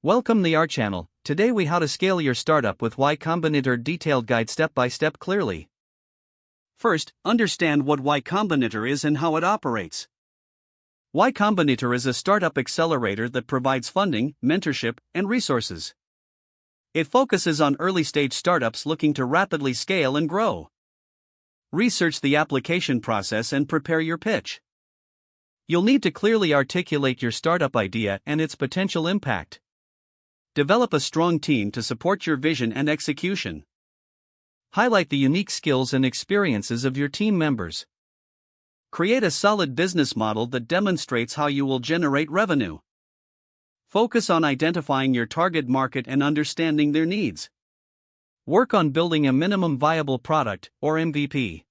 Welcome to our channel. Today we how to scale your startup with Combinator detailed guide step by step clearly. First, understand what Y Combinator is and how it operates. Y Combinator is a startup accelerator that provides funding, mentorship, and resources. It focuses on early-stage startups looking to rapidly scale and grow. Research the application process and prepare your pitch. You'll need to clearly articulate your startup idea and its potential impact. Develop a strong team to support your vision and execution. Highlight the unique skills and experiences of your team members. Create a solid business model that demonstrates how you will generate revenue. Focus on identifying your target market and understanding their needs. Work on building a minimum viable product, or MVP.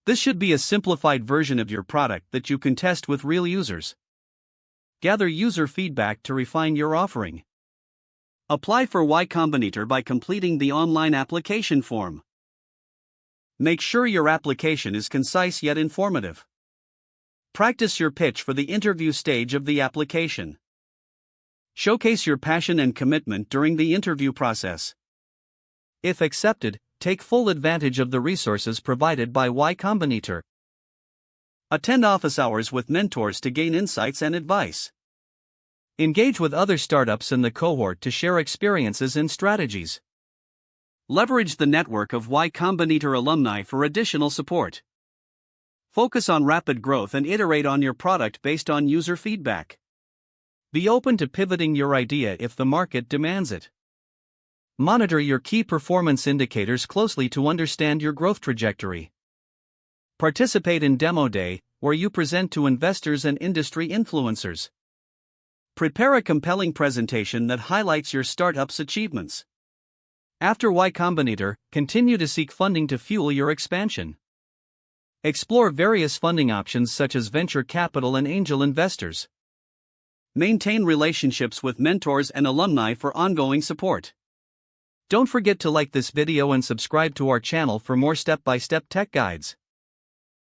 This should be a simplified version of your product that you can test with real users. Gather user feedback to refine your offering. Apply for Y Combinator by completing the online application form. Make sure your application is concise yet informative. Practice your pitch for the interview stage of the application. Showcase your passion and commitment during the interview process. If accepted, take full advantage of the resources provided by Y Combinator. Attend office hours with mentors to gain insights and advice. Engage with other startups in the cohort to share experiences and strategies. Leverage the network of Y Combinator alumni for additional support. Focus on rapid growth and iterate on your product based on user feedback. Be open to pivoting your idea if the market demands it. Monitor your key performance indicators closely to understand your growth trajectory. Participate in Demo Day, where you present to investors and industry influencers. Prepare a compelling presentation that highlights your startup's achievements. After Y Combinator, continue to seek funding to fuel your expansion. Explore various funding options such as venture capital and angel investors. Maintain relationships with mentors and alumni for ongoing support. Don't forget to like this video and subscribe to our channel for more step-by-step tech guides.